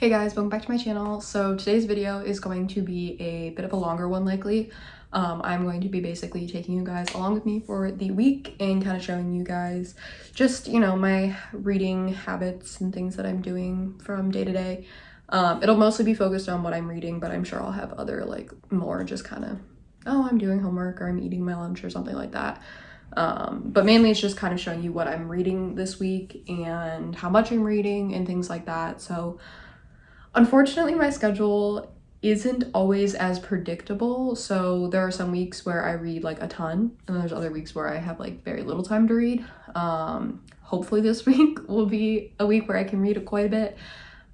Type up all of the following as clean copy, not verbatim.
Hey guys, welcome back to my channel. So today's video is going to be a bit of a longer one likely. I'm going to be basically taking you guys along with me for the week and kind of showing you guys just, my reading habits and things that I'm doing from day to day. It'll mostly be focused on what I'm reading, but I'm sure I'll have other more just kind of, oh, I'm doing homework or I'm eating my lunch or something like that. But mainly it's just kind of showing you what I'm reading this week and how much I'm reading and things like that. So unfortunately, my schedule isn't always as predictable. So there are some weeks where I read a ton, and then there's other weeks where I have very little time to read. Hopefully this week will be a week where I can read quite a bit.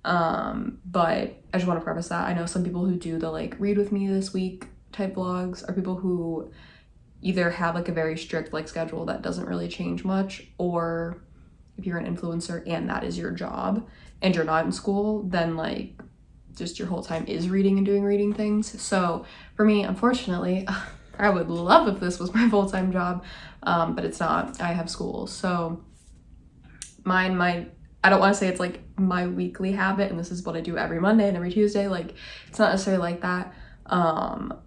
But I just want to preface that I know some people who do the read with me this week type vlogs are people who either have a very strict schedule that doesn't really change much, or if you're an influencer and that is your job and you're not in school, then just your whole time is reading and doing reading things. So for me, unfortunately, I would love if this was my full-time job, but it's not. I have school. So I don't want to say it's my weekly habit and this is what I do every Monday and every Tuesday. It's not necessarily like that,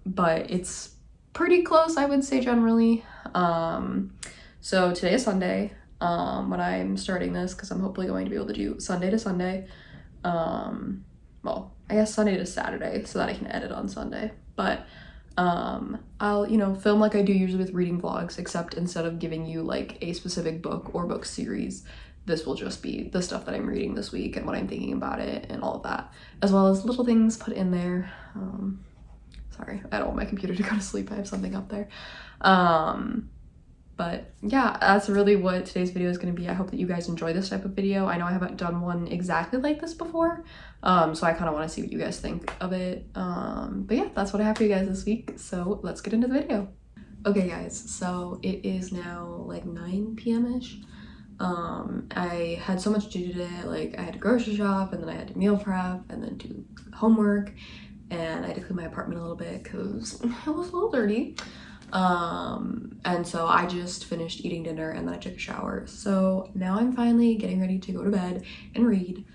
but it's pretty close, I would say, generally. So today is Sunday when I'm starting this, because I'm hopefully going to be able to do Sunday to Sunday. Well, I guess Sunday to Saturday so that I can edit on Sunday. But I'll, film like I do usually with reading vlogs, except instead of giving you a specific book or book series, this will just be the stuff that I'm reading this week and what I'm thinking about it and all of that, as well as little things put in there. Sorry, I don't want my computer to go to sleep. I have something up there. But yeah, that's really what today's video is going to be. I hope that you guys enjoy this type of video. I know I haven't done one exactly like this before, so I kind of want to see what you guys think of it. But yeah, that's what I have for you guys this week, so let's get into the video. Okay guys, so it is now 9 p.m.-ish. I had so much to do today. I had to grocery shop, and then I had to meal prep, and then do homework, and I had to clean my apartment a little bit because it was a little dirty. And so I just finished eating dinner and then I took a shower. So now I'm finally getting ready to go to bed and read.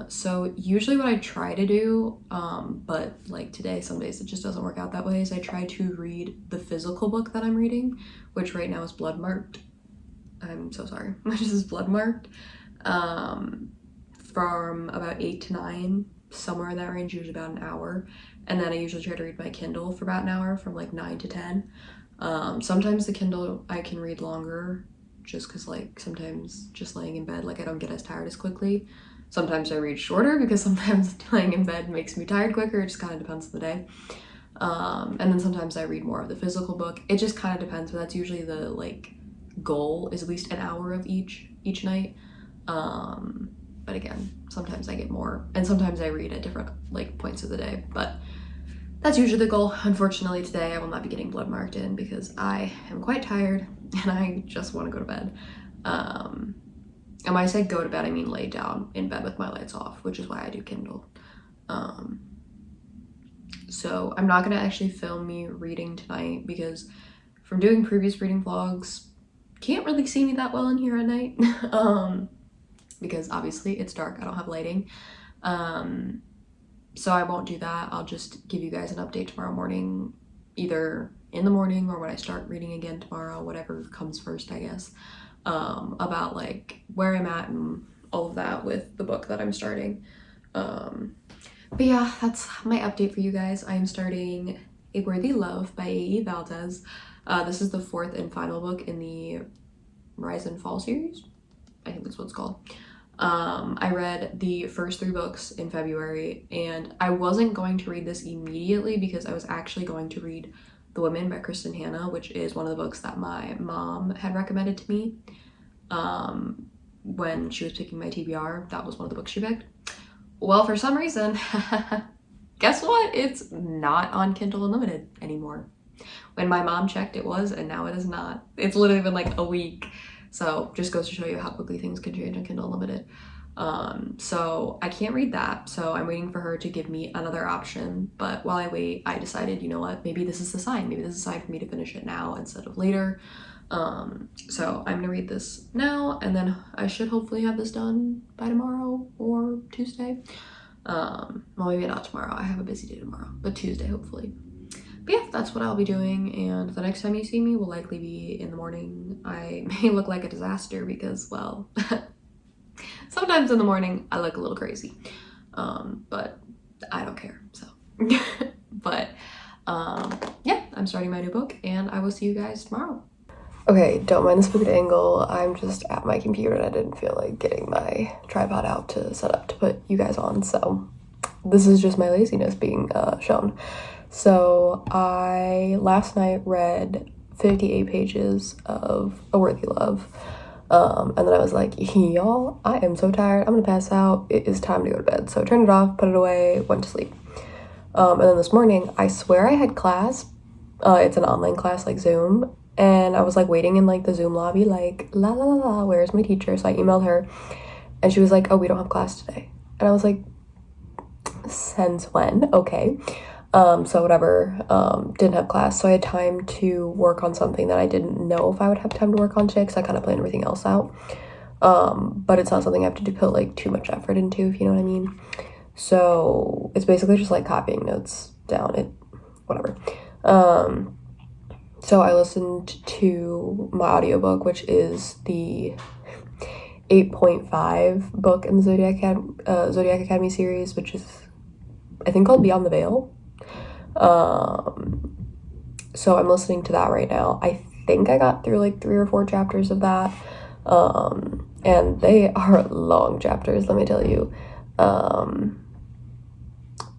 So usually what I try to do, but today, some days it just doesn't work out that way, is I try to read the physical book that I'm reading, which right now is blood marked. I'm so sorry. Which is blood marked. From about 8 to 9, somewhere in that range, usually about an hour. And then I usually try to read my Kindle for about an hour from 9 to 10. Sometimes the Kindle I can read longer just because sometimes just laying in bed, I don't get as tired as quickly. Sometimes I read shorter because sometimes laying in bed makes me tired quicker. It just kind of depends on the day. And then sometimes I read more of the physical book. It just kind of depends, but that's usually the goal, is at least an hour of each night. But again, sometimes I get more, and sometimes I read at different points of the day, but that's usually the goal. Unfortunately, today I will not be getting blood marked in because I am quite tired and I just want to go to bed. And when I say go to bed, I mean lay down in bed with my lights off, which is why I do Kindle. So I'm not gonna actually film me reading tonight because from doing previous reading vlogs, can't really see me that well in here at night. Because obviously it's dark, I don't have lighting. So I won't do that. I'll just give you guys an update tomorrow morning, either in the morning or when I start reading again tomorrow, whatever comes first, I guess, about where I'm at and all of that with the book that I'm starting. But yeah, that's my update for you guys. I am starting A Worthy Love by A.E. Valdez. This is the 4th and final book in the Rise and Fall series. I think that's what it's called. I read the first 3 books in February, and I wasn't going to read this immediately because I was actually going to read The Women by Kristen Hanna, which is one of the books that my mom had recommended to me when she was picking my TBR. That was one of the books she picked. Well, for some reason, guess what? It's not on Kindle Unlimited anymore. When my mom checked, it was, and now it is not. It's literally been a week. So just goes to show you how quickly things can change on Kindle Unlimited. So I can't read that. So I'm waiting for her to give me another option. But while I wait, I decided, you know what, maybe this is the sign. Maybe this is a sign for me to finish it now instead of later. So I'm gonna read this now, and then I should hopefully have this done by tomorrow or Tuesday. Well, maybe not tomorrow. I have a busy day tomorrow, but Tuesday, hopefully. But yeah, that's what I'll be doing, and the next time you see me will likely be in the morning. I may look like a disaster because, well, sometimes in the morning I look a little crazy, but I don't care, so. But yeah, I'm starting my new book, and I will see you guys tomorrow. Okay, don't mind the spooked angle. I'm just at my computer and I didn't feel like getting my tripod out to set up to put you guys on, so this is just my laziness being shown. So I last night read 58 pages of A Worthy Love, and then I was like, y'all, I am so tired, I'm gonna pass out, it is time to go to bed. So I turned it off, put it away, went to sleep. And then this morning, I swear I had class. It's an online class, like Zoom, and I was like waiting in like the Zoom lobby, like la la la la, where's my teacher? So I emailed her, and she was like, oh, we don't have class today. And I was like, since when? Okay. So whatever, didn't have class, so I had time to work on something that I didn't know if I would have time to work on today, because I kind of planned everything else out. But it's not something I have to put like too much effort into, if you know what I mean. So it's basically just like copying notes down, whatever. So I listened to my audiobook, which is the 8.5 book in the Zodiac Academy series, which is, I think, called Beyond the Veil. So I'm listening to that right now. I think I got through like 3 or 4 chapters of that, and they are long chapters, let me tell you.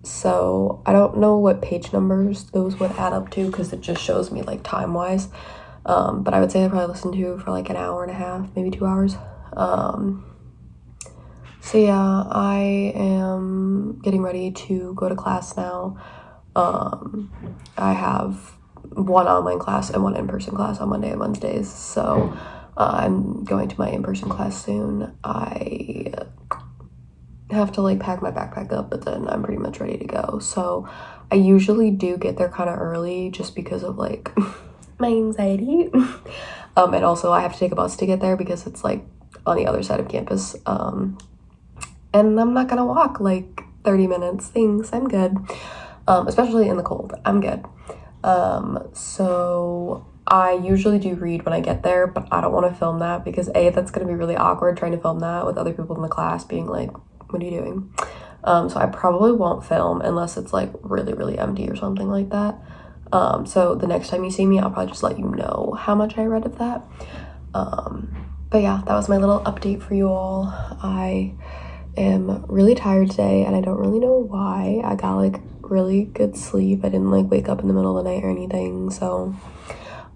So I don't know what page numbers those would add up to, because it just shows me like time wise, but I would say I probably listened to for like an hour and a half, maybe 2 hours. So yeah, I am getting ready to go to class now. I have 1 online class and 1 in-person class on Monday and Wednesdays, so I'm going to my in-person class soon. I have to like pack my backpack up, but then I'm pretty much ready to go. So I usually do get there kind of early just because of like my anxiety. And also I have to take a bus to get there because it's like on the other side of campus. And I'm not gonna walk like 30 minutes. Thanks, I'm good. Especially in the cold, I'm good. So I usually do read when I get there, but I don't want to film that because A, that's gonna be really awkward trying to film that with other people in the class being like, what are you doing? So I probably won't film unless it's like really, really empty or something like that. So the next time you see me, I'll probably just let you know how much I read of that. But yeah, that was my little update for you all. I am really tired today and I don't really know why. I got like really good sleep. I didn't like wake up in the middle of the night or anything, so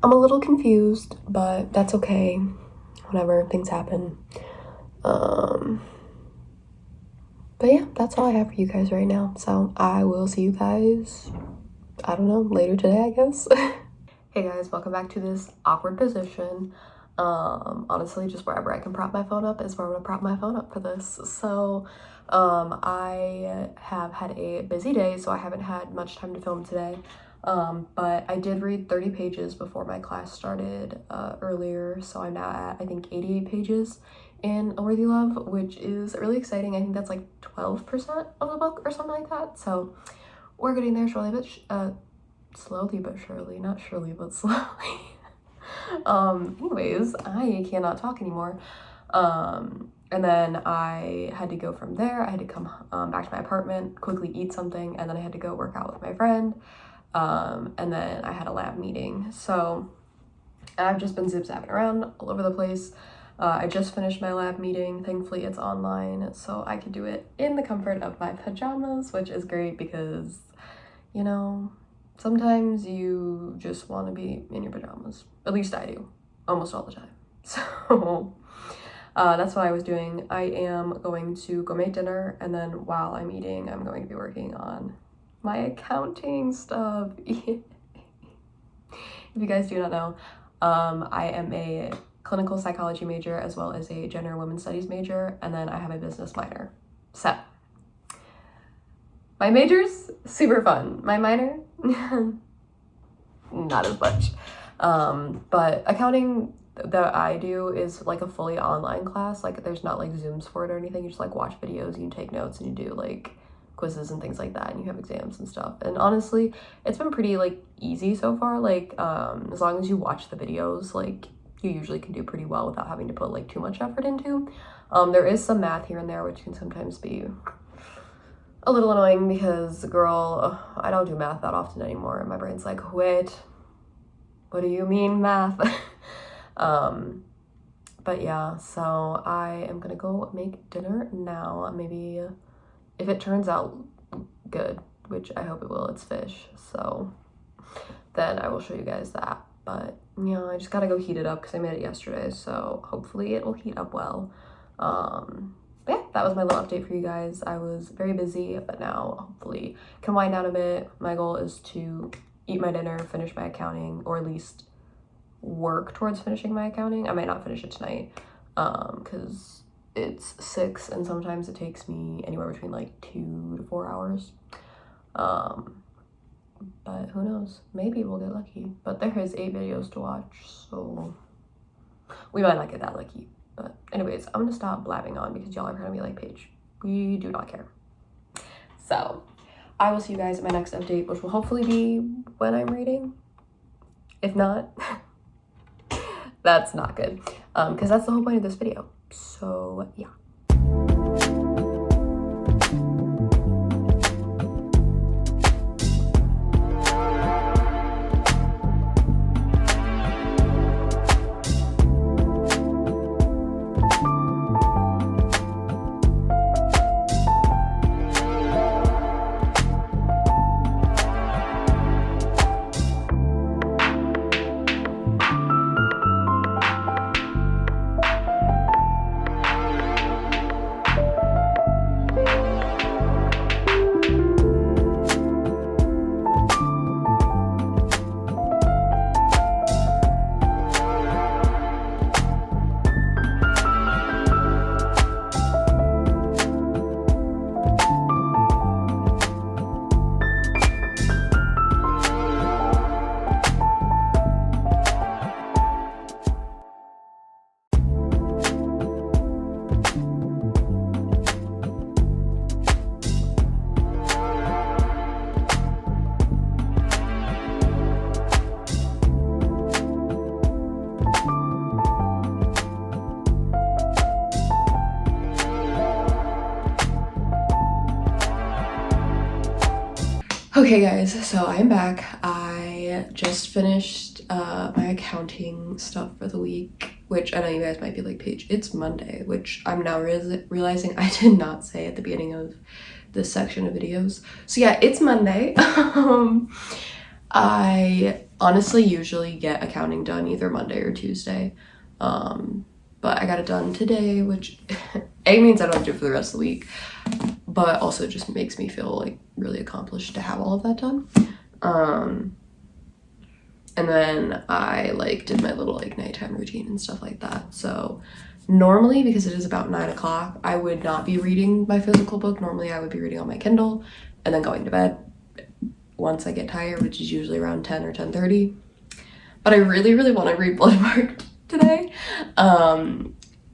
I'm a little confused, but that's okay. Whatever, things happen. But yeah, that's all I have for you guys right now. So I will see you guys, I don't know, later today, I guess. Hey guys, welcome back to this awkward position. Honestly, just wherever I can prop my phone up is where I'm gonna prop my phone up for this. So I have had a busy day, so I haven't had much time to film today. But I did read 30 pages before my class started earlier, so I'm now at, I think, 88 pages in A Worthy Love, which is really exciting. I think that's like 12% of the book or something like that, so we're getting there slowly but surely, not surely but slowly. Anyways, I cannot talk anymore. And then I had to go from there. I had to come back to my apartment, quickly eat something, and then I had to go work out with my friend. And then I had a lab meeting. So I've just been zip-zapping around all over the place. I just finished my lab meeting. Thankfully it's online, so I could do it in the comfort of my pajamas, which is great because, you know, sometimes you just want to be in your pajamas. At least I do, almost all the time. So that's what I was doing. I am going to go make dinner, and then while I'm eating, I'm going to be working on my accounting stuff. If you guys do not know, I am a clinical psychology major as well as a gender and women's studies major, and then I have a business minor. So my major's super fun. My minor, not as much. But accounting that I do is like a fully online class. Like there's not like Zooms for it or anything. You just like watch videos, you take notes, and you do like quizzes and things like that, and you have exams and stuff. And honestly, it's been pretty like easy so far. Like as long as you watch the videos, like you usually can do pretty well without having to put like too much effort into. There is some math here and there which can sometimes be a little annoying because, girl, I don't do math that often anymore, and my brain's like, wait, what do you mean math? But yeah, so I am gonna go make dinner now. Maybe if it turns out good, which I hope it will, it's fish, so then I will show you guys that. But yeah, I just gotta go heat it up because I made it yesterday, so hopefully it will heat up well. But yeah, that was my little update for you guys. I was very busy, but now hopefully can wind down a bit. My goal is to eat my dinner, finish my accounting, or at least work towards finishing my accounting. I might not finish it tonight because it's 6 and sometimes it takes me anywhere between like 2 to 4 hours. But who knows, maybe we'll get lucky. But there is 8 videos to watch, so we might not get that lucky. But anyways, I'm gonna stop blabbing on because y'all are gonna be like, Paige, we do not care. So I will see you guys in my next update, which will hopefully be when I'm reading. If not, that's not good, because that's the whole point of this video. So yeah. Okay guys, so I'm back. I just finished my accounting stuff for the week, which I know you guys might be like, Paige, it's Monday, which I'm now realizing I did not say at the beginning of this section of videos. So yeah, it's Monday. I honestly usually get accounting done either Monday or Tuesday, but I got it done today, which A means I don't have to do it for the rest of the week, but also just makes me feel like really accomplished to have all of that done. And then I like did my little like nighttime routine and stuff like that. So normally, because it is about 9 o'clock, I would not be reading my physical book. Normally I would be reading on my Kindle and then going to bed once I get tired, which is usually around 10 or 10:30. But I really, really want to read Bloodmarked today.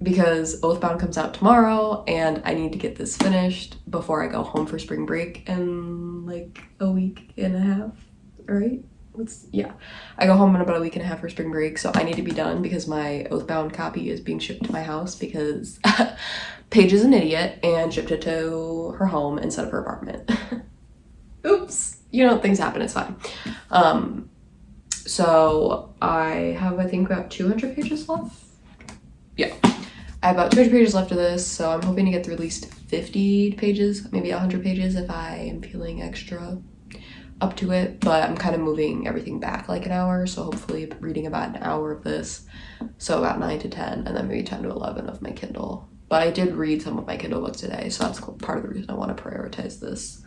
Because Oathbound comes out tomorrow and I need to get this finished before I go home for spring break in like a week and a half, right? Yeah, I go home in about a week and a half for spring break, so I need to be done because my Oathbound copy is being shipped to my house because Paige is an idiot and shipped it to her home instead of her apartment. Oops, you know, things happen, it's fine. So I have, I think, about 200 pages left. Yeah, I have about 200 pages left of this, so I'm hoping to get through at least 50 pages, maybe 100 pages if I am feeling extra up to it, but I'm kind of moving everything back like an hour, so hopefully reading about an hour of this, so about 9 to 10, and then maybe 10 to 11 of my Kindle. But I did read some of my Kindle books today, so that's part of the reason I want to prioritize this.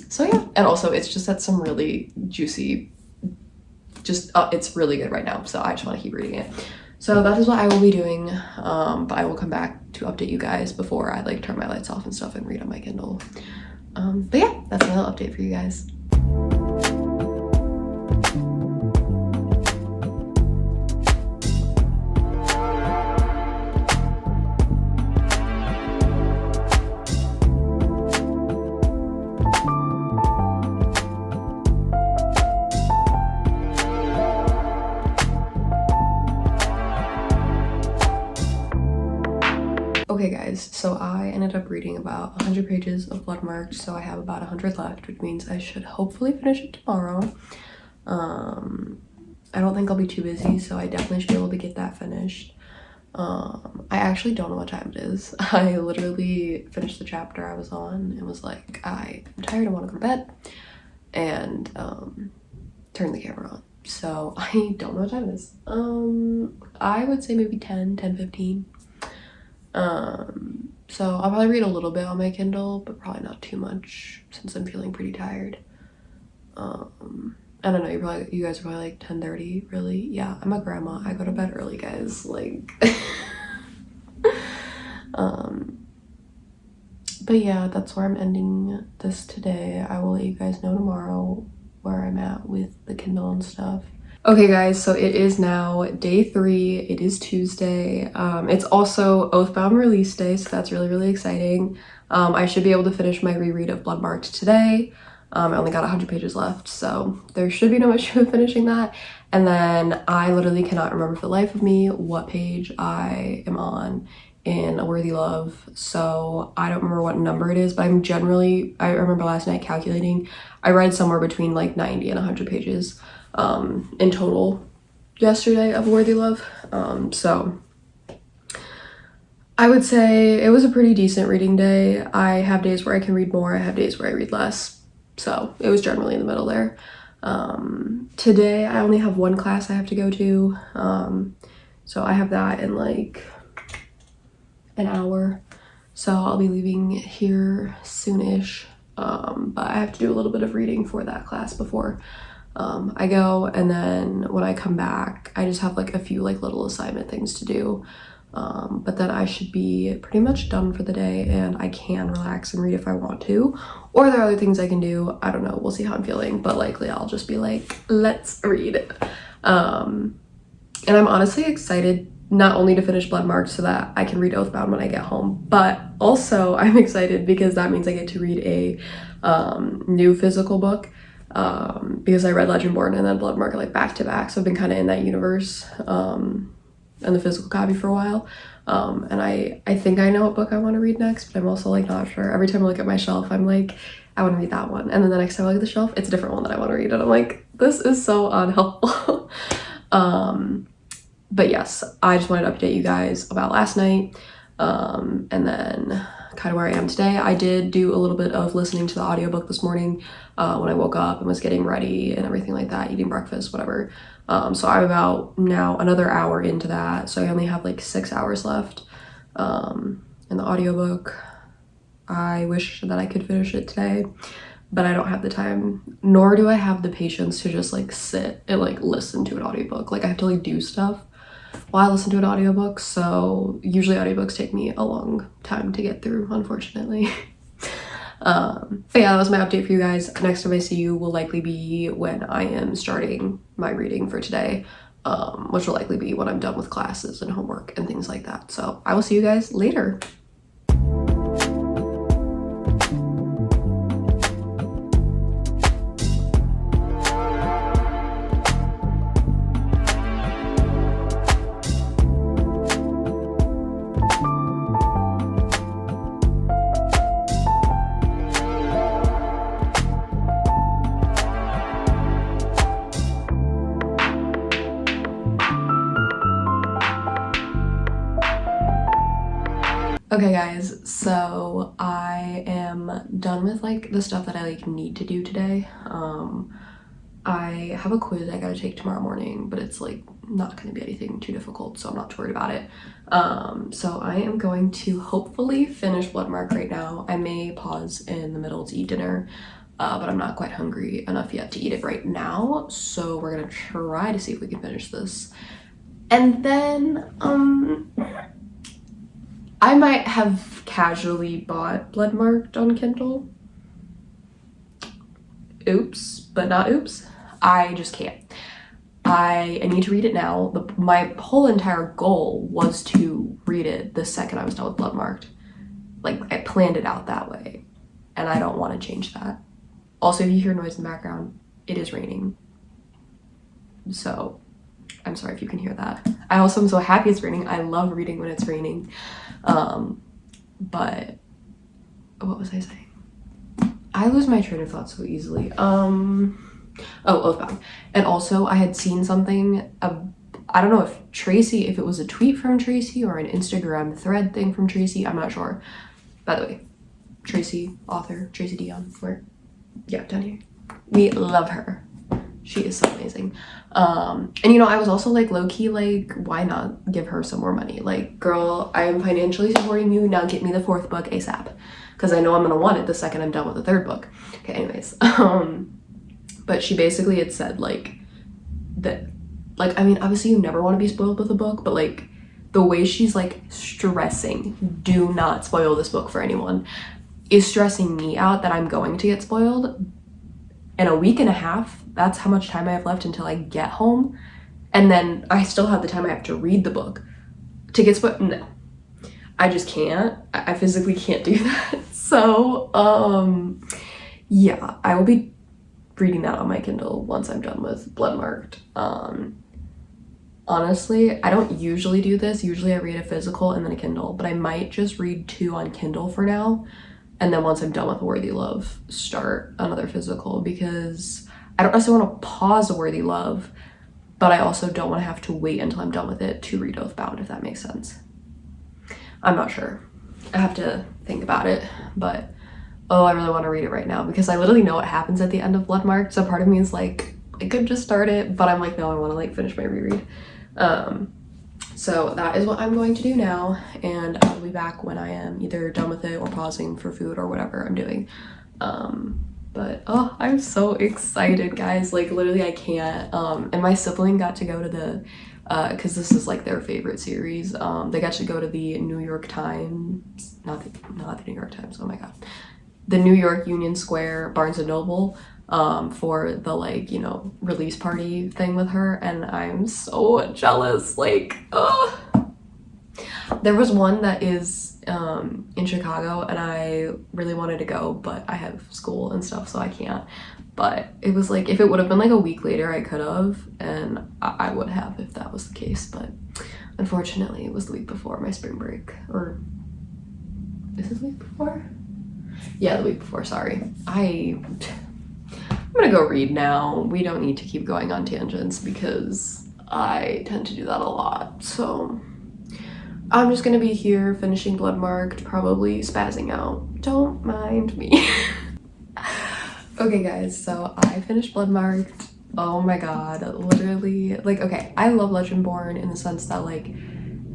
So yeah, and also it's just at some really juicy, it's really good right now, so I just want to keep reading it. So that is what I will be doing, but I will come back to update you guys before I like turn my lights off and stuff and read on my Kindle. But yeah, that's my little update for you guys. ended up reading about 100 pages of Bloodmarked, so I have about 100 left, which means I should hopefully finish it tomorrow. I don't think I'll be too busy, so I definitely should be able to get that finished. I actually don't know what time it is. I literally finished the chapter I was on and was like, I'm tired, I want to go to bed, and turned the camera on. So I don't know what time it is. I would say maybe 10:15. So I'll probably read a little bit on my Kindle, but probably not too much since I'm feeling pretty tired. I don't know, you guys are probably like 10:30, really? Yeah, I'm a grandma. I go to bed early, guys. Like, but yeah, that's where I'm ending this today. I will let you guys know tomorrow where I'm at with the Kindle and stuff. Okay guys, so it is now day 3. It is Tuesday. It's also Oathbound release day, so that's really, really exciting. I should be able to finish my reread of Bloodmarked today. I only got 100 pages left, so there should be no issue with finishing that. And then I literally cannot remember for the life of me what page I am on in A Worthy Love, so I don't remember what number it is, but I remember last night calculating, I read somewhere between like 90 and 100 pages in total yesterday of A Worthy Love. So I would say it was a pretty decent reading day. I have days where I can read more, I have days where I read less. So it was generally in the middle there. Today I only have one class I have to go to. So I have that in like an hour. So I'll be leaving here soonish. But I have to do a little bit of reading for that class before I go. And then when I come back, I just have like a few like little assignment things to do. But then I should be pretty much done for the day and I can relax and read if I want to, or there are other things I can do. I don't know, we'll see how I'm feeling, but likely I'll just be like, let's read. And I'm honestly excited not only to finish Bloodmarked so that I can read Oathbound when I get home, but also I'm excited because that means I get to read a new physical book, because I read Legendborn and then Bloodmarked like back to back, so I've been kind of in that universe and the physical copy for a while. And I think I know what book I want to read next, but I'm also like not sure. Every time I look at my shelf, I'm like, I want to read that one, and then the next time I look at the shelf, it's a different one that I want to read, and I'm like, this is so unhelpful. But yes, I just wanted to update you guys about last night, and then kind of where I am today. I did do a little bit of listening to the audiobook this morning when I woke up and was getting ready and everything like that, eating breakfast, whatever. So I'm about now another hour into that, so I only have like 6 hours left in the audiobook. I wish that I could finish it today, but I don't have the time, nor do I have the patience to just like sit and like listen to an audiobook. Like I have to like do stuff while I listen to an audiobook, so usually audiobooks take me a long time to get through, unfortunately. But yeah, that was my update for you guys. Next time I see you will likely be when I am starting my reading for today, which will likely be when I'm done with classes and homework and things like that. So I will see you guys later. Okay guys, so I am done with like the stuff that I like need to do today. I have a quiz I gotta take tomorrow morning, but it's like not gonna be anything too difficult, so I'm not too worried about it. So I am going to hopefully finish Bloodmarked right now. I may pause in the middle to eat dinner, but I'm not quite hungry enough yet to eat it right now, so we're gonna try to see if we can finish this. And then I might have casually bought Bloodmarked on Kindle. Oops, but not oops. I just can't. I need to read it now. My whole entire goal was to read it the second I was done with Bloodmarked. Like, I planned it out that way, and I don't want to change that. Also, if you hear noise in the background, it is raining. So, I'm sorry if you can hear that. I also am so happy it's raining. I love reading when it's raining. But what was I saying? I lose my train of thought so easily. Oh, Oathbound. And also I had seen something, I don't know if it was a tweet from Tracy or an Instagram thread thing from Tracy, I'm not sure. By the way, Tracy, author, Tracy Dion, yeah, down here. We love her. She is so amazing. And you know, I was also like low-key like, why not give her some more money? Like, girl, I am financially supporting you, now get me the 4th book ASAP. Because I know I'm gonna want it the second I'm done with the 3rd book. Okay, anyways. But she basically had said like that, like, I mean, obviously you never want to be spoiled with a book, but like the way she's like stressing, do not spoil this book for anyone, is stressing me out that I'm going to get spoiled. In a week and a half, that's how much time I have left until I get home. And then I still have the time I have to read the book to get spoiled. No, I just can't. I physically can't do that. So, yeah, I will be reading that on my Kindle once I'm done with Bloodmarked. Honestly, I don't usually do this. Usually I read a physical and then a Kindle, but I might just read 2 on Kindle for now. And then once I'm done with Worthy Love, start another physical, because I don't necessarily want to pause a Worthy Love, but I also don't want to have to wait until I'm done with it to read Oathbound, if that makes sense. I'm not sure. I have to think about it, but oh, I really want to read it right now because I literally know what happens at the end of Bloodmarked. So part of me is like, I could just start it, but I'm like, no, I want to like finish my reread. So that is what I'm going to do now, and I'll be back when I am either done with it or pausing for food or whatever I'm doing. But oh, I'm so excited, guys. Like literally I can't. And my sibling got to go to the because this is like their favorite series. They got to go to the New York Times, not the New York Times, oh my god, the New York Union Square Barnes and Noble for the like, you know, release party thing with her, and I'm so jealous. Like, oh, there was one that is in Chicago and I really wanted to go, but I have school and stuff so I can't. But it was like, if it would have been like a week later I could have, and I would have if that was the case, but unfortunately it was the week before my spring break. Or is this the week before? Yeah, the week before, sorry. I'm gonna go read now. We don't need to keep going on tangents because I tend to do that a lot. So I'm just gonna be here finishing Bloodmarked, probably spazzing out. Don't mind me. Okay guys, so I finished Bloodmarked. Oh my god, literally, like, okay, I love Legendborn in the sense that like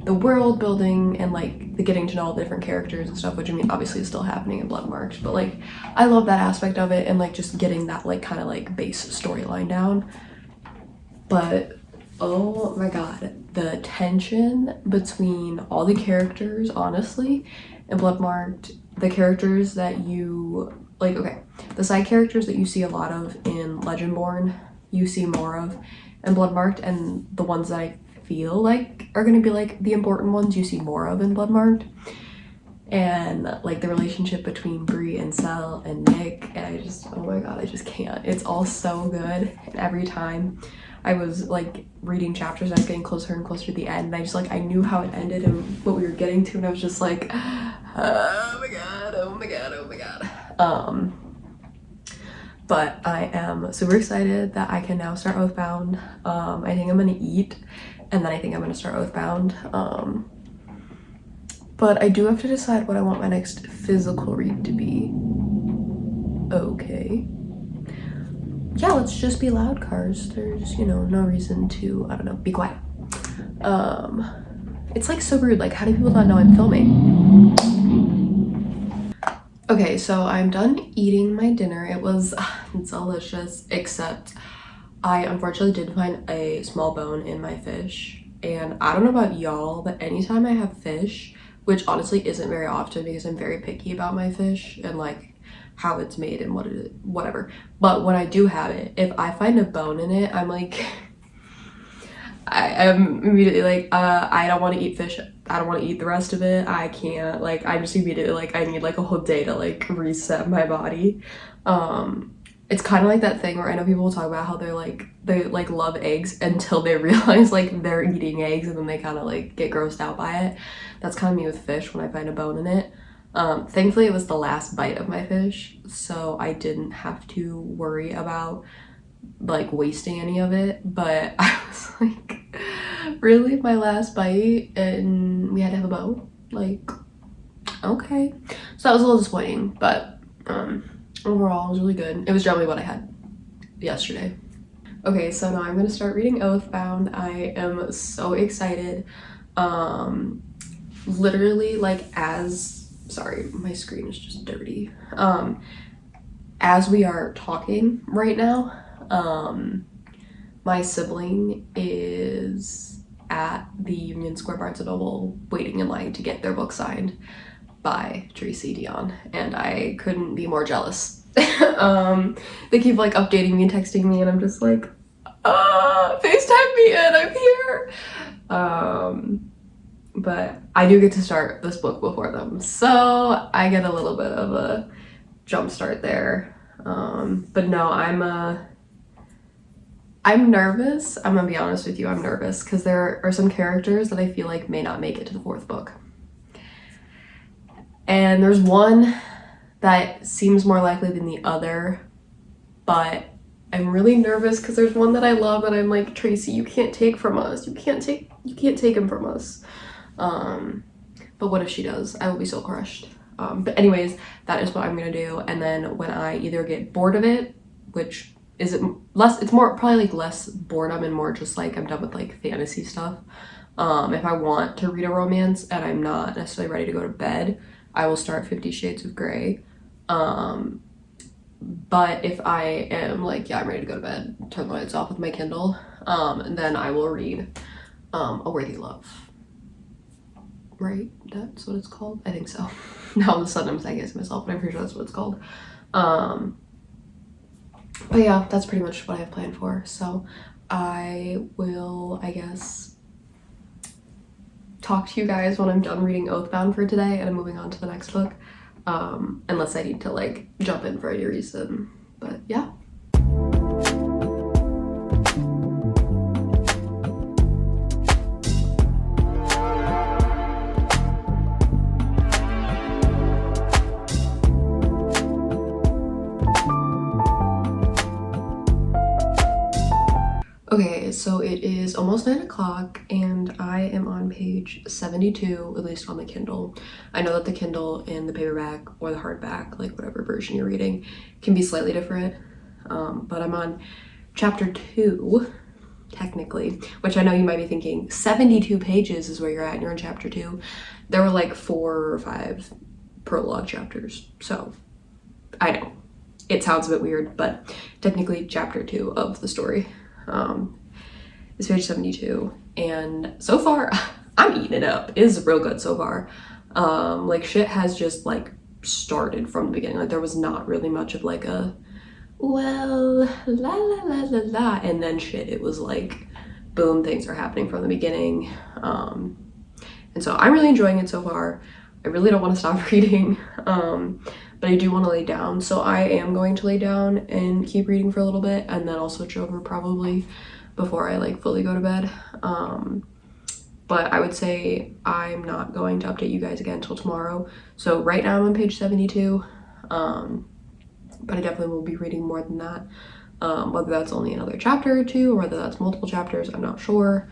the world building and like the getting to know all the different characters and stuff, which I mean obviously is still happening in Bloodmarked, but like I love that aspect of it and like just getting that like kind of like base storyline down. But oh my god, the tension between all the characters, honestly, in Bloodmarked, the characters that you like, okay, the side characters that you see a lot of in Legendborn, you see more of in Bloodmarked, and the ones that I feel like are gonna be like the important ones you see more of in Bloodmarked. And like the relationship between Bree and Sel and Nick, and I just, oh my god, I just can't. It's all so good, and every time I was like reading chapters, I was getting closer and closer to the end, and I just like, I knew how it ended and what we were getting to, and I was just like, oh my god, oh my god, oh my god. But I am super excited that I can now start Oathbound. I think I'm gonna eat, and then I think I'm gonna start Oathbound. But I do have to decide what I want my next physical read to be. Okay. Yeah, let's just be loud, cars. There's, you know, no reason to, I don't know, be quiet. It's like so rude, like how do people not know I'm filming? Okay, so I'm done eating my dinner. It was delicious, except I unfortunately did find a small bone in my fish. And I don't know about y'all, but anytime I have fish, which honestly isn't very often because I'm very picky about my fish and like how it's made and what it is, whatever. But when I do have it, if I find a bone in it, I'm like, I'm immediately like, I don't want to eat fish. I don't want to eat the rest of it. I can't, like, I just immediately like, I need like a whole day to like reset my body. It's kind of like that thing where I know people will talk about how they like love eggs until they realize like they're eating eggs, and then they kind of like get grossed out by it. That's kind of me with fish when I find a bone in it. Thankfully it was the last bite of my fish, so I didn't have to worry about like wasting any of it, but I was like, really, my last bite and we had to have a bow? Like, okay. So that was a little disappointing, but overall it was really good. It was generally what I had yesterday. Okay, so now I'm gonna start reading Oathbound. I am so excited. Literally, like, sorry, my screen is just dirty. As we are talking right now, my sibling is at the Union Square Barnes & Noble waiting in line to get their book signed by Tracy Dion, and I couldn't be more jealous. They keep like updating me and texting me, and I'm just like, FaceTime me and I'm here. But I do get to start this book before them, so I get a little bit of a jump start there. But no, I'm nervous. I'm gonna be honest with you, I'm nervous because there are some characters that I feel like may not make it to the 4th book. And there's one that seems more likely than the other, but I'm really nervous because there's one that I love and I'm like, Tracy, you can't take from us. You can't take him from us. But what if she does? I will be so crushed. But anyways, that is what I'm gonna do. And then when I either get bored of it, which is it's more probably like less boredom and more just like I'm done with like fantasy stuff. If I want to read a romance and I'm not necessarily ready to go to bed, I will start 50 Shades of Grey. But if I am like, yeah, I'm ready to go to bed, turn the lights off with my Kindle, then I will read A Worthy Love. Right? That's what it's called? I think so. Now all of a sudden I'm second guessing myself, but I'm pretty sure that's what it's called. But yeah, that's pretty much what I have planned for. So I will, I guess, talk to you guys when I'm done reading Oathbound for today and I'm moving on to the next book. Unless I need to like jump in for any reason. But yeah. Okay, so it is almost 9 o'clock and I am on page 72, at least on the Kindle. I know that the Kindle and the paperback or the hardback, like whatever version you're reading, can be slightly different. But I'm on chapter 2, technically, which I know you might be thinking, 72 pages is where you're at and you're in chapter 2. There were like 4 or 5 prologue chapters, so I know. It sounds a bit weird, but technically chapter 2 of the story. It's page 72, and so far I'm eating it up. It is real good so far. Like shit has just like started from the beginning. Like there was not really much of like a well la la la la la, and then shit, it was like boom, things are happening from the beginning. And so I'm really enjoying it so far. I really don't want to stop reading, but I do want to lay down, so I am going to lay down and keep reading for a little bit, and then I'll switch over probably before I like fully go to bed. But I would say I'm not going to update you guys again until tomorrow. So right now I'm on page 72, but I definitely will be reading more than that. Whether that's only another chapter or 2 or whether that's multiple chapters, I'm not sure.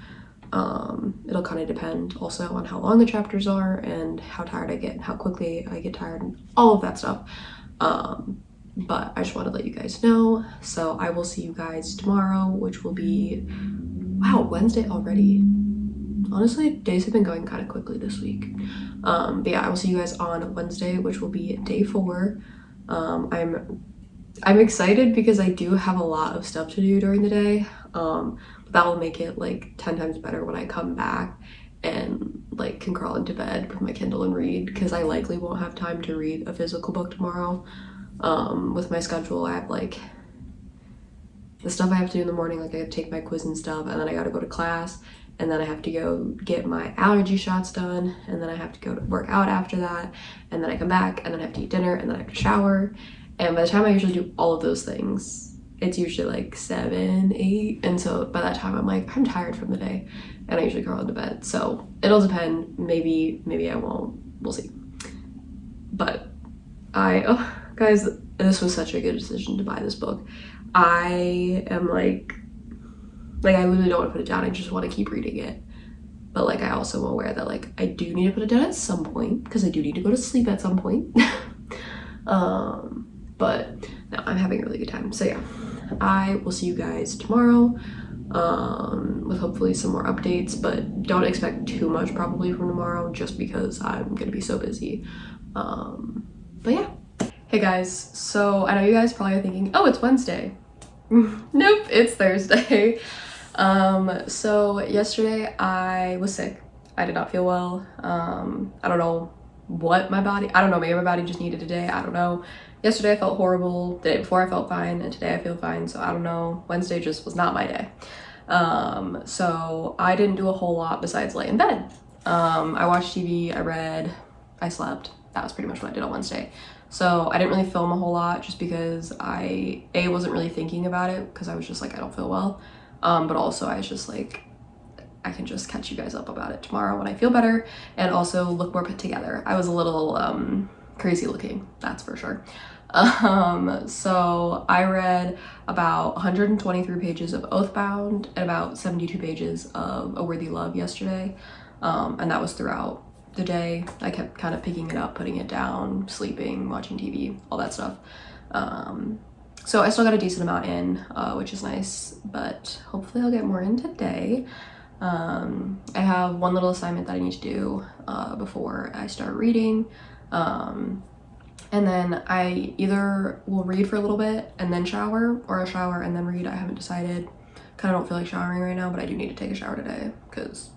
It'll kind of depend also on how long the chapters are and how tired I get and how quickly I get tired and all of that stuff. But I just want to let you guys know. So I will see you guys tomorrow, which will be, wow, Wednesday already. Honestly, days have been going kind of quickly this week. But yeah, I will see you guys on Wednesday, which will be day 4. I'm excited because I do have a lot of stuff to do during the day. That will make it like 10 times better when I come back and like can crawl into bed with my Kindle and read, because I likely won't have time to read a physical book tomorrow. With my schedule, I have like the stuff I have to do in the morning, like I have to take my quiz and stuff, and then I gotta go to class, and then I have to go get my allergy shots done, and then I have to go to work out after that, and then I come back, and then I have to eat dinner, and then I have to shower. And by the time I usually do all of those things, it's usually like 7, 8, and so by that time I'm like, I'm tired from the day, and I usually crawl into bed. So it'll depend. Maybe I won't. We'll see. But oh, guys, this was such a good decision to buy this book. I am like I literally don't want to put it down. I just want to keep reading it. But like, I also am aware that like I do need to put it down at some point because I do need to go to sleep at some point. But no, I'm having a really good time. So yeah, I will see you guys tomorrow with hopefully some more updates, but don't expect too much probably from tomorrow just because I'm gonna be so busy. But yeah. Hey guys, so I know you guys probably are thinking, oh, it's Wednesday. Nope, it's Thursday. So yesterday I was sick. I did not feel well. I don't know what my body, I don't know, maybe my body just needed a day, I don't know. Yesterday I felt horrible, the day before I felt fine, and today I feel fine, so I don't know. Wednesday just was not my day. So I didn't do a whole lot besides lay in bed. I watched TV, I read, I slept. That was pretty much what I did on Wednesday. So I didn't really film a whole lot just because I wasn't really thinking about it because I was just like, I don't feel well. But also I was just like, I can just catch you guys up about it tomorrow when I feel better and also look more put together. I was a little crazy looking, that's for sure. So I read about 123 pages of Oathbound and about 72 pages of A Worthy Love yesterday. And that was throughout the day. I kept kind of picking it up, putting it down, sleeping, watching TV, all that stuff. So I still got a decent amount in, which is nice, but hopefully I'll get more in today. I have one little assignment that I need to do before I start reading. And then I either will read for a little bit and then shower, or I'll shower and then read. I haven't decided. Kind of don't feel like showering right now, but I do need to take a shower today because,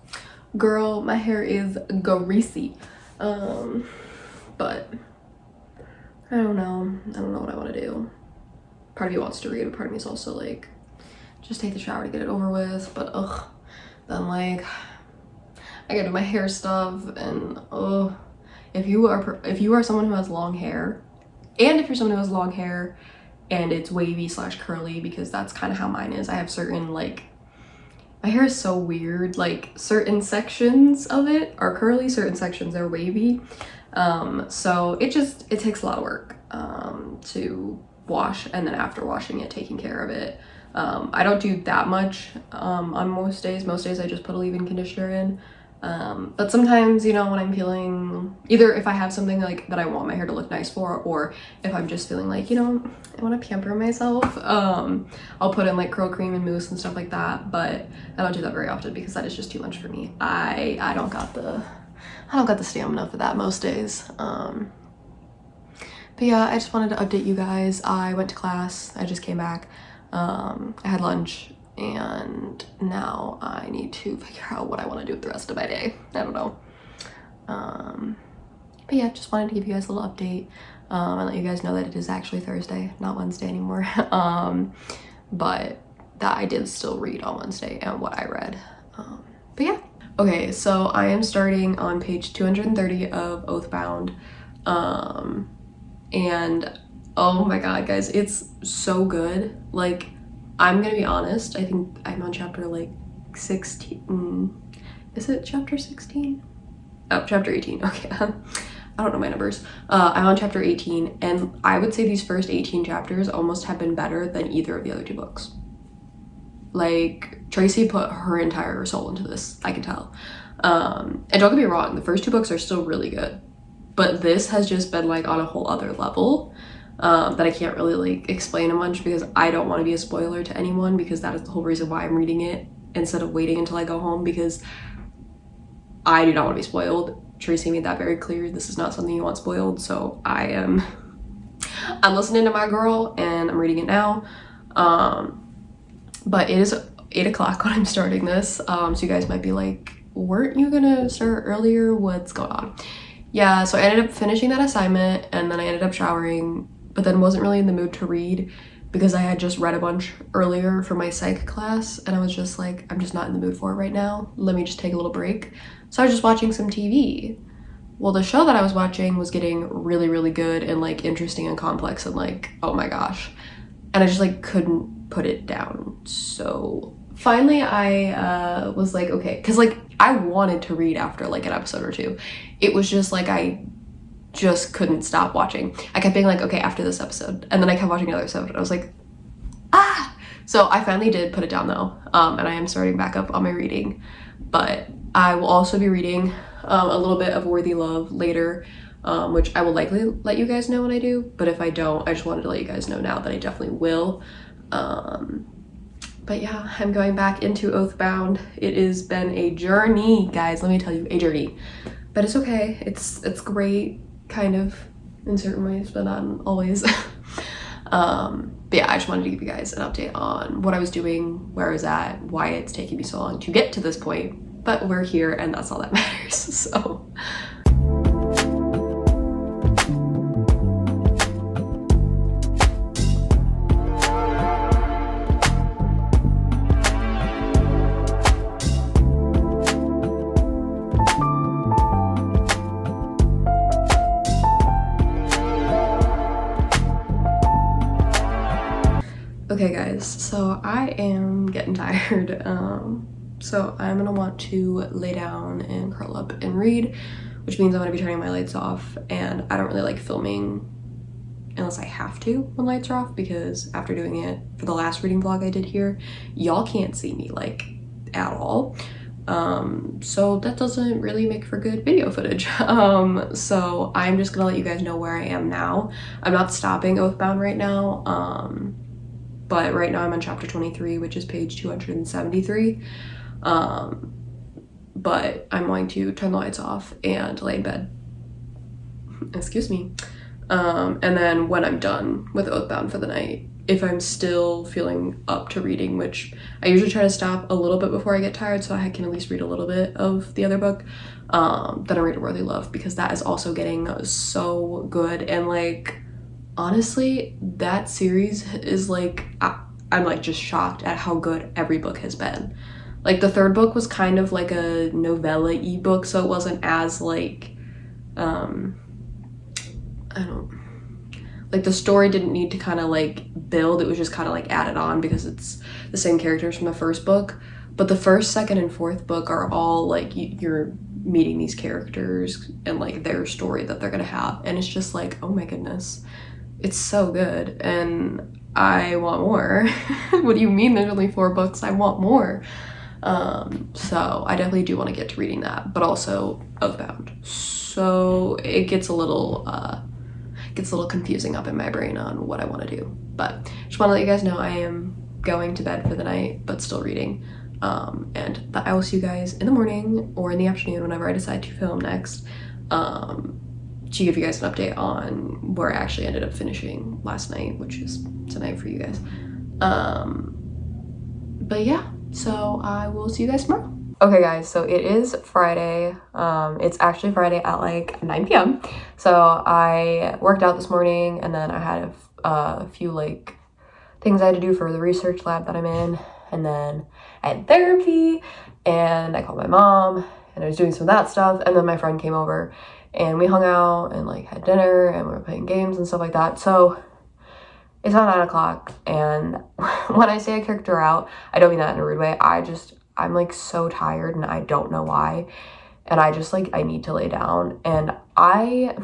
girl, my hair is greasy. But I don't know. I don't know what I want to do. Part of me wants to read, but part of me is also like, just take the shower to get it over with. But ugh, then like, I gotta do my hair stuff, and ugh. If you are someone who has long hair, and if you're someone who has long hair and it's wavy / curly, because that's kind of how mine is. I have certain, like, my hair is so weird, like certain sections of it are curly, certain sections are wavy. So it takes a lot of work to wash, and then after washing it, taking care of it. I don't do that much on most days. Most days I just put a leave-in conditioner in. But sometimes, you know, when I'm feeling, either if I have something like that I want my hair to look nice for, or if I'm just feeling like, you know, I want to pamper myself, I'll put in like curl cream and mousse and stuff like that. But I don't do that very often because that is just too much for me. I don't got the stamina for that most days. But yeah, I just wanted to update you guys. I went to class. I just came back. I had lunch. And now I need to figure out what I want to do with the rest of my day. I don't know. But yeah, just wanted to give you guys a little update and let you guys know that it is actually Thursday, not Wednesday anymore. But that I did still read on Wednesday and what I read. But yeah. Okay, so I am starting on page 230 of Oathbound. And oh my god, guys, it's so good. Like, I'm gonna be honest, I think I'm on chapter like 16. Is it chapter 16? Oh, chapter 18, okay. I don't know my numbers. I'm on chapter 18, and I would say these first 18 chapters almost have been better than either of the other two books. Like, Tracy put her entire soul into this, I can tell. And don't get me wrong, the first two books are still really good, but this has just been like on a whole other level. That I can't really like explain much because I don't want to be a spoiler to anyone, because that is the whole reason why I'm reading it instead of waiting until I go home, because I do not want to be spoiled. Tracy made that very clear. This is not something you want spoiled, so I'm listening to my girl and I'm reading it now. But it is 8 o'clock when I'm starting this, so you guys might be like, weren't you gonna start earlier? What's going on? Yeah, so I ended up finishing that assignment, and then I ended up showering, but then wasn't really in the mood to read because I had just read a bunch earlier for my psych class, and I was just like, I'm just not in the mood for it right now. Let me just take a little break. So I was just watching some TV. Well, the show that I was watching was getting really, really good and like interesting and complex and like, oh my gosh. And I just like couldn't put it down. So finally I was like, okay, because like I wanted to read after like an episode or two. It was just like I just couldn't stop watching. I kept being like, okay, after this episode, and then I kept watching another episode. I was like, ah. So I finally did put it down though, and I am starting back up on my reading, but I will also be reading a little bit of Worthy Love later, which I will likely let you guys know when I do, but if I don't, I just wanted to let you guys know now that I definitely will. But yeah, I'm going back into Oathbound. It has been a journey, guys, let me tell you, a journey. But it's okay, it's great, kind of, in certain ways, but not always. But yeah, I just wanted to give you guys an update on what I was doing, where I was at, why it's taking me so long to get to this point, but we're here and that's all that matters, so. Okay guys, so I am getting tired, so I'm gonna want to lay down and curl up and read, which means I'm gonna be turning my lights off, and I don't really like filming unless I have to when lights are off, because after doing it for the last reading vlog I did here, y'all can't see me like at all, so that doesn't really make for good video footage. So I'm just gonna let you guys know where I am now. I'm not stopping Oathbound right now, but right now I'm on chapter 23, which is page 273. But I'm going to turn the lights off and lay in bed. Excuse me. And then when I'm done with Oathbound for the night, if I'm still feeling up to reading, which I usually try to stop a little bit before I get tired so I can at least read a little bit of the other book, then I read Worthy Love, because that is also getting so good. And like, honestly, that series is like, I'm like just shocked at how good every book has been. Like the third book was kind of like a novella-y book, so it wasn't as like, like the story didn't need to kind of like build, it was just kind of like added on because it's the same characters from the first book. But the first, second, and fourth book are all like you're meeting these characters and like their story that they're gonna have, and it's just like, oh my goodness, it's so good and I want more. What do you mean there's only 4 books? I want more. So I definitely do want to get to reading that, but also Oathbound. So it gets a little confusing up in my brain on what I want to do. But just want to let you guys know I am going to bed for the night, but still reading. And that I will see you guys in the morning or in the afternoon whenever I decide to film next. To give you guys an update on where I actually ended up finishing last night, which is tonight for you guys. But yeah, so I will see you guys tomorrow. Okay guys, so it is Friday. It's actually Friday at like 9 p.m. So I worked out this morning, and then I had a few like things I had to do for the research lab that I'm in, and then I had therapy, and I called my mom, and I was doing some of that stuff, and then my friend came over and we hung out and like had dinner and we were playing games and stuff like that. So it's about 9 o'clock, and when I say I kicked her out, I don't mean that in a rude way. I'm like so tired and I don't know why, and I just like, I need to lay down. And I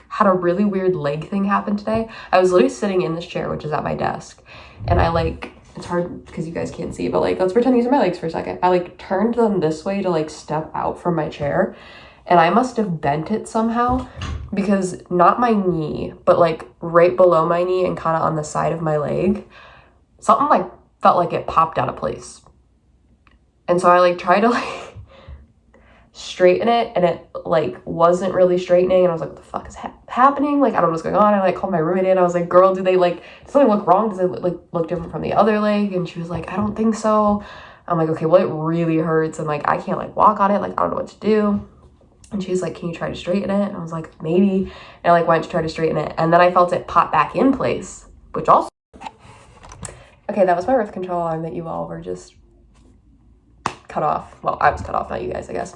had a really weird leg thing happen today. I was literally sitting in this chair, which is at my desk, and I like, it's hard because you guys can't see, but like, let's pretend these are my legs for a second. I like turned them this way to like step out from my chair, and I must have bent it somehow, because not my knee, but like right below my knee and kind of on the side of my leg, something like felt like it popped out of place. And so I like tried to like straighten it, and it like wasn't really straightening, and I was like, what the fuck is happening? Like, I don't know what's going on. And I like called my roommate in. I was like, girl, does something look wrong? Does it like look different from the other leg? And she was like, I don't think so. I'm like, okay, well, it really hurts, and like I can't like walk on it, like I don't know what to do. And she's like, can you try to straighten it? And I was like, maybe. And I like went to try to straighten it, and then I felt it pop back in place, which also, okay, that was my birth control alarm that you all were just cut off. Well, I was cut off, not you guys, I guess.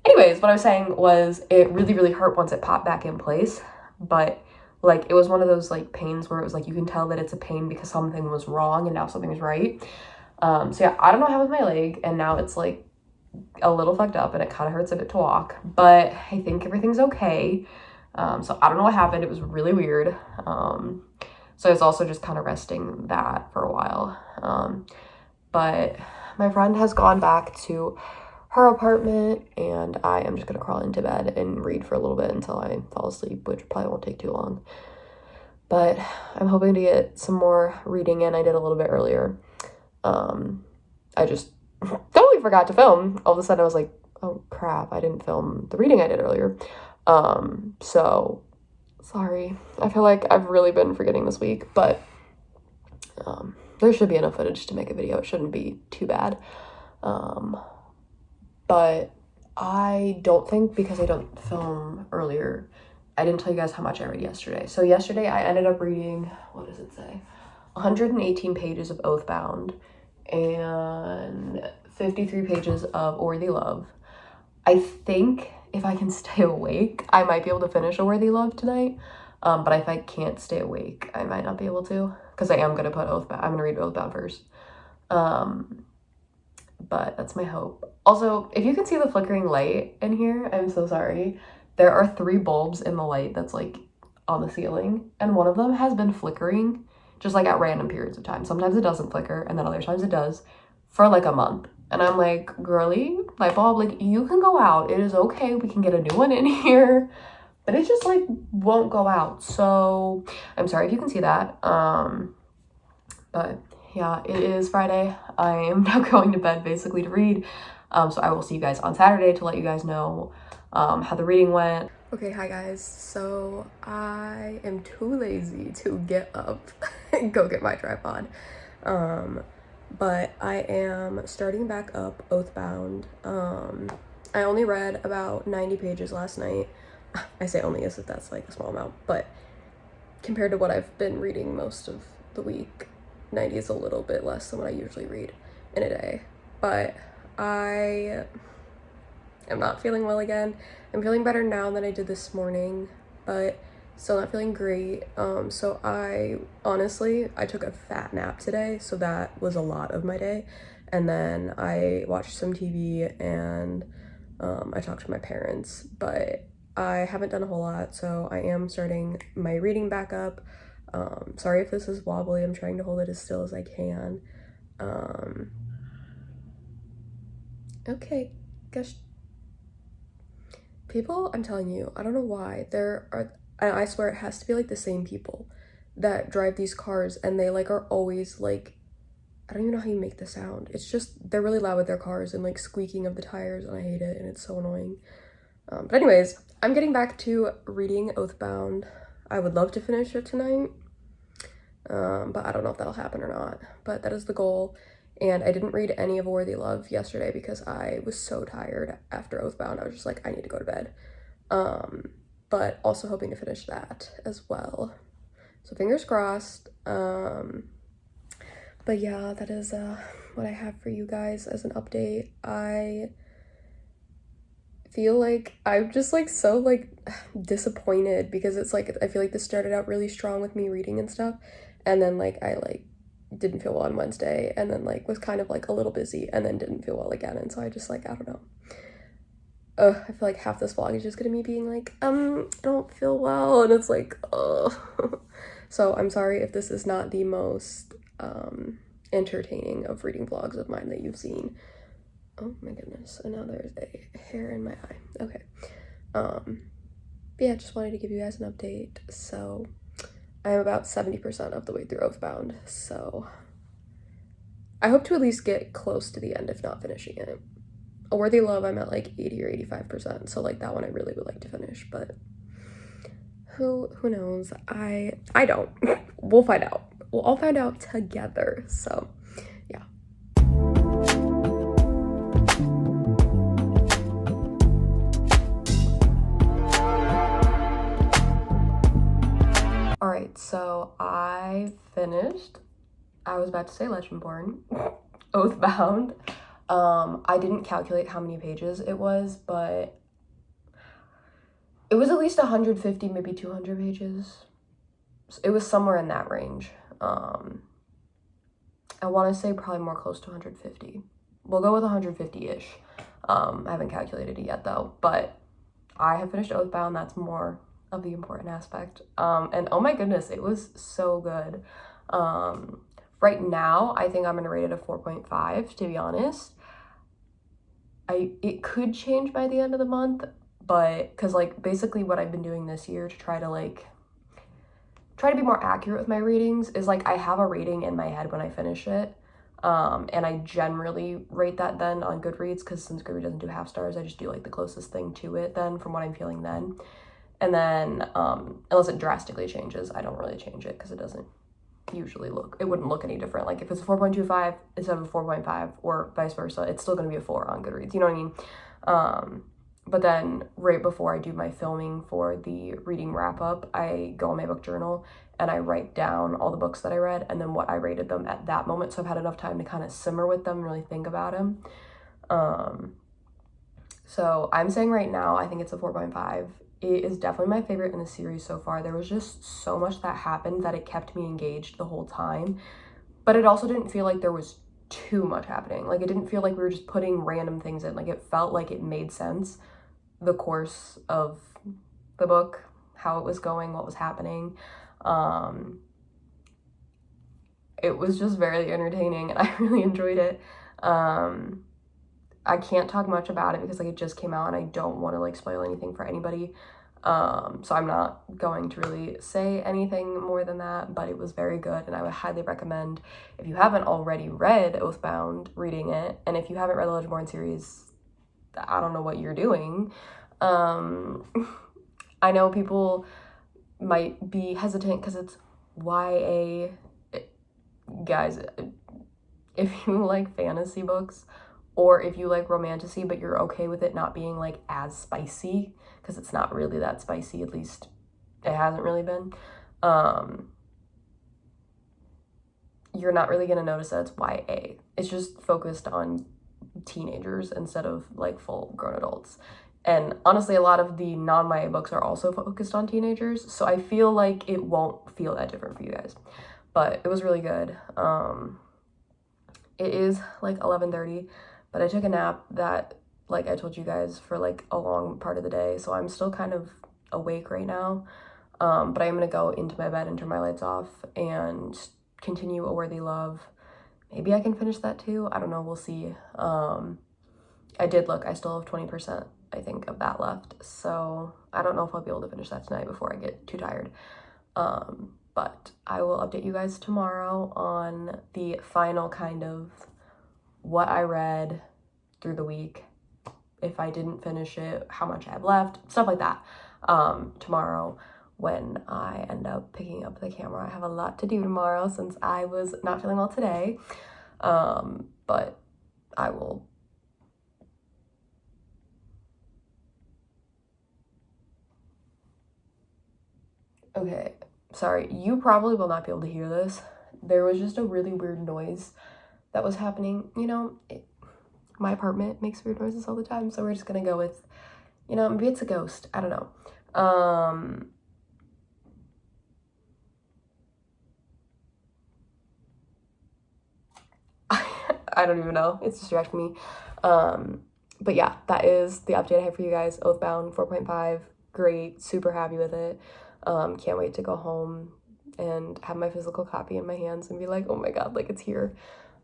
Anyways, what I was saying was it really, really hurt once it popped back in place, but like it was one of those like pains where it was like you can tell that it's a pain because something was wrong and now something's right. So yeah, I don't know how with my leg, and now it's like a little fucked up and it kind of hurts a bit to walk, but I think everything's okay. So I don't know what happened. It was really weird. So I was also just kind of resting that for a while. But my friend has gone back to her apartment, and I am just gonna crawl into bed and read for a little bit until I fall asleep, which probably won't take too long. But I'm hoping to get some more reading in. I did a little bit earlier. I just totally forgot to film. All of a sudden I was like, oh crap, I didn't film the reading I did earlier. So sorry. I feel like I've really been forgetting this week, but there should be enough footage to make a video. It shouldn't be too bad. But I don't think, because I don't film earlier, I didn't tell you guys how much I read yesterday. So yesterday I ended up reading, what does it say? 118 pages of Oathbound and 53 pages of Worthy Love. I think if I can stay awake, I might be able to finish A Worthy Love tonight. But if I can't stay awake, I might not be able to, because I am going to put Oathbound. I'm going to read Oathbound first. But that's my hope. Also, if you can see the flickering light in here, I'm so sorry. There are 3 bulbs in the light that's like on the ceiling, and one of them has been flickering just like at random periods of time. Sometimes it doesn't flicker, and then other times it does, for like a month. And I'm like, girly, light bulb, like, you can go out. It is okay. We can get a new one in here. But it just like won't go out. So I'm sorry if you can see that. But yeah, it is Friday. I am now going to bed basically to read. So I will see you guys on Saturday to let you guys know how the reading went. Okay, hi guys. So I am too lazy to get up and go get my tripod. But I am starting back up Oathbound. I only read about 90 pages last night. I say only as if that's like a small amount, but compared to what I've been reading most of the week, 90 is a little bit less than what I usually read in a day. But I am not feeling well again. I'm feeling better now than I did this morning, but still not feeling great. So I took a fat nap today, so that was a lot of my day. And then I watched some TV and I talked to my parents, but I haven't done a whole lot, so I am starting my reading back up. Sorry if this is wobbly. I'm trying to hold it as still as I can. Okay, gosh. People, I'm telling you, I don't know why, I swear it has to be like the same people that drive these cars, and they like are always like, I don't even know how you make the sound. It's just, they're really loud with their cars and like squeaking of the tires, and I hate it, and it's so annoying. But anyways, I'm getting back to reading Oathbound. I would love to finish it tonight, but I don't know if that'll happen or not. But that is the goal. And I didn't read any of Worthy Love yesterday because I was so tired after Oathbound. I was just like, I need to go to bed. But also hoping to finish that as well. So fingers crossed. But yeah, that is what I have for you guys as an update. I feel like I'm just like so like disappointed because it's like I feel like this started out really strong with me reading and stuff, and then like I like didn't feel well on Wednesday, and then like was kind of like a little busy, and then didn't feel well again, and so I just like I don't know. I feel like half this vlog is just gonna me being like I don't feel well, and it's like so I'm sorry if this is not the most entertaining of reading vlogs of mine that you've seen. Oh my goodness, and now there's a hair in my eye. Okay. But yeah, just wanted to give you guys an update. So I am about 70% of the way through Oathbound, so I hope to at least get close to the end, if not finishing it. A Worthy Love, I'm at like 80 or 85%, so like that one I really would like to finish, but who knows? I don't. We'll find out. We'll all find out together, so yeah. Alright, so I finished, I was about to say Legendborn, Oathbound. I didn't calculate how many pages it was, but it was at least 150, maybe 200 pages. It was somewhere in that range. I want to say probably more close to 150. We'll go with 150-ish. I haven't calculated it yet though, but I have finished Oathbound. That's more of the important aspect. And oh my goodness, it was so good. Right now, I think I'm gonna rate it a 4.5, to be honest. It could change by the end of the month, but because like basically what I've been doing this year to try to be more accurate with my ratings is like I have a rating in my head when I finish it. And I generally rate that then on Goodreads, because since Goodreads doesn't do half stars, I just do like the closest thing to it then from what I'm feeling then. And then unless it drastically changes, I don't really change it because it doesn't usually it wouldn't look any different. Like if it's a 4.25 instead of a 4.5 or vice versa, it's still going to be a 4 on Goodreads, you know what I mean? But then right before I do my filming for the reading wrap up, I go on my book journal and I write down all the books that I read and then what I rated them at that moment, so I've had enough time to kind of simmer with them and really think about them. So I'm saying right now I think it's a 4.5. It is definitely my favorite in the series so far. There was just so much that happened that it kept me engaged the whole time. But it also didn't feel like there was too much happening. Like it didn't feel like we were just putting random things in. Like it felt like it made sense, the course of the book, how it was going, what was happening. It was just very entertaining and I really enjoyed it. I can't talk much about it because like it just came out and I don't want to like spoil anything for anybody. So I'm not going to really say anything more than that, but it was very good and I would highly recommend, if you haven't already read Oathbound, reading it. And if you haven't read the Legendborn series, I don't know what you're doing. I know people might be hesitant because it's YA. Guys, if you like fantasy books, or if you like romantasy but you're okay with it not being like as spicy, because it's not really that spicy, at least it hasn't really been, you're not really gonna notice that it's YA. It's just focused on teenagers instead of like full grown adults. And honestly, a lot of the non-YA books are also focused on teenagers, so I feel like it won't feel that different for you guys. But it was really good. It is like 11:30, but I took a nap that, like I told you guys, for like a long part of the day, so I'm still kind of awake right now. But I'm gonna go into my bed and turn my lights off and continue A Worthy Love. Maybe I can finish that too. I don't know, we'll see. I did look, I still have 20%, I think, of that left. So I don't know if I'll be able to finish that tonight before I get too tired. But I will update you guys tomorrow on the final kind of what I read through the week, if I didn't finish it, how much I have left, stuff like that. Tomorrow when I end up picking up the camera. I have a lot to do tomorrow since I was not feeling well today. But I will okay, sorry, you probably will not be able to hear this. There was just a really weird noise that was happening. You know, my apartment makes weird noises all the time, so we're just gonna go with, you know, maybe it's a ghost. I don't know. I don't even know. It's distracting me. But yeah, that is the update I have for you guys. Oathbound 4.5, great, super happy with it. Can't wait to go home and have my physical copy in my hands and be like, oh my god, like it's here.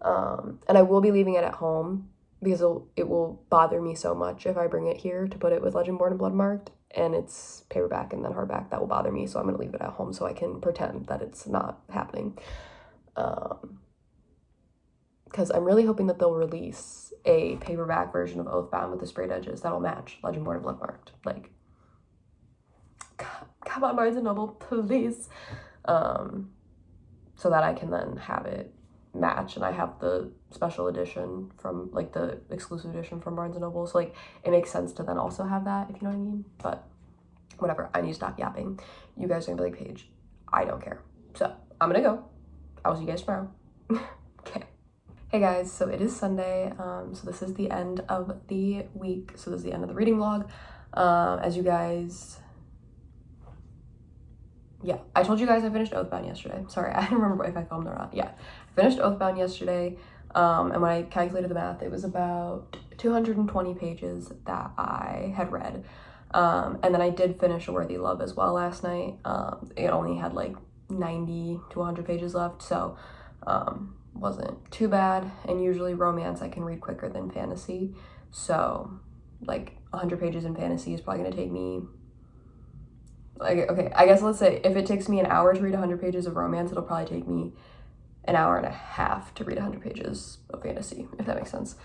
And I will be leaving it at home because it will bother me so much if I bring it here to put it with Legendborn and Bloodmarked, and it's paperback and then hardback. That will bother me, so I'm gonna leave it at home so I can pretend that it's not happening. Because I'm really hoping that they'll release a paperback version of Oathbound with the sprayed edges that'll match Legendborn and Bloodmarked. Like, come on, Barnes & Noble, please. So that I can then have it match, and I have the special edition from, like, the exclusive edition from Barnes & Noble, so, like, it makes sense to then also have that, if you know what I mean. But whatever, I need to stop yapping. You guys are gonna be like, Paige, I don't care. So, I'm gonna go. I'll see you guys tomorrow. Okay. Hey guys, so it is Sunday, so this is the end of the week, so this is the end of the reading vlog. As you guys, yeah, I told you guys I finished Oathbound yesterday. Sorry, I don't remember if I filmed or not. Yeah, I finished Oathbound yesterday, and when I calculated the math, it was about 220 pages that I had read. And then I did finish A Worthy Love as well last night. It only had like 90 to 100 pages left, so wasn't too bad. And usually romance I can read quicker than fantasy, so like 100 pages in fantasy is probably gonna take me, like, okay, I guess let's say if it takes me an hour to read 100 pages of romance, it'll probably take me an hour and a half to read 100 pages of fantasy, if that makes sense.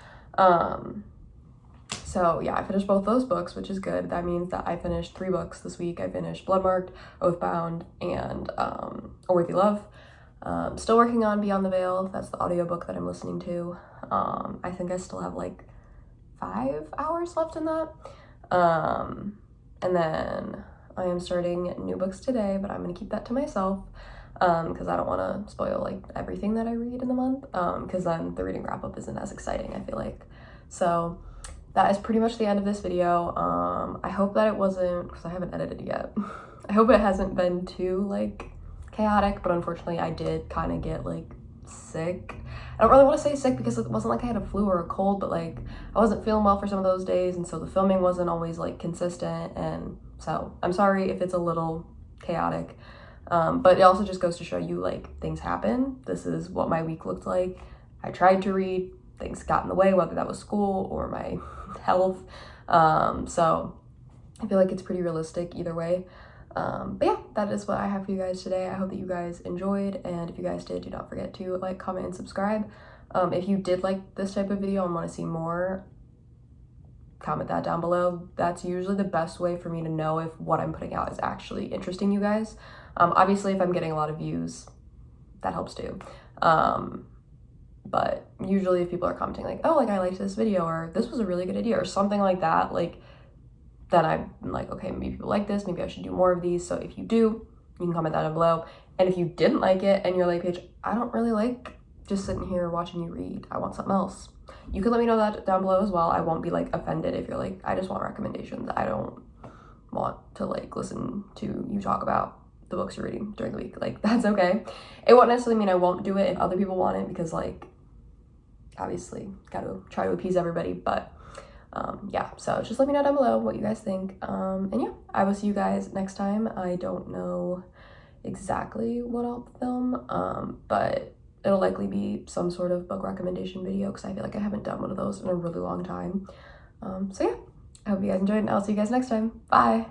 So yeah, I finished both those books, which is good. That means that I finished 3 books this week. I finished Bloodmarked, Oathbound, and A Worthy Love. Still working on Beyond the Veil. That's the audiobook that I'm listening to. I think I still have like 5 hours left in that. And then I am starting new books today, but I'm gonna keep that to myself because I don't want to spoil like everything that I read in the month, because then the reading wrap up isn't as exciting, I feel like. So that is pretty much the end of this video. I hope that it wasn't, because I haven't edited yet, I hope it hasn't been too like chaotic, but unfortunately I did kind of get like sick. I don't really want to say sick because it wasn't like I had a flu or a cold, but like I wasn't feeling well for some of those days, and so the filming wasn't always like consistent, and so I'm sorry if it's a little chaotic, but it also just goes to show you like things happen. This is what my week looked like. I tried to read, things got in the way, whether that was school or my health, so I feel like it's pretty realistic either way. But yeah, that is what I have for you guys today. I hope that you guys enjoyed, and if you guys did, do not forget to like, comment, and subscribe. If you did like this type of video and want to see more, comment that down below. That's usually the best way for me to know if what I'm putting out is actually interesting you guys. Obviously if I'm getting a lot of views, that helps too. But usually if people are commenting like, oh, like I liked this video, or this was a really good idea, or something like that, like, then I'm like, okay, maybe people like this, maybe I should do more of these. So if you do, you can comment that down below. And if you didn't like it and you're like, Paige, I don't really like just sitting here watching you read, I want something else, you can let me know that down below as well. I won't be like offended if you're like, I just want recommendations. I don't want to like listen to you talk about the books you're reading during the week. Like, that's okay. It won't necessarily mean I won't do it if other people want it, because like, obviously gotta try to appease everybody, but yeah, so just let me know down below what you guys think, and yeah, I will see you guys next time. I don't know exactly what I'll film, but it'll likely be some sort of book recommendation video, because I feel like I haven't done one of those in a really long time. So yeah, I hope you guys enjoyed, and I'll see you guys next time. Bye.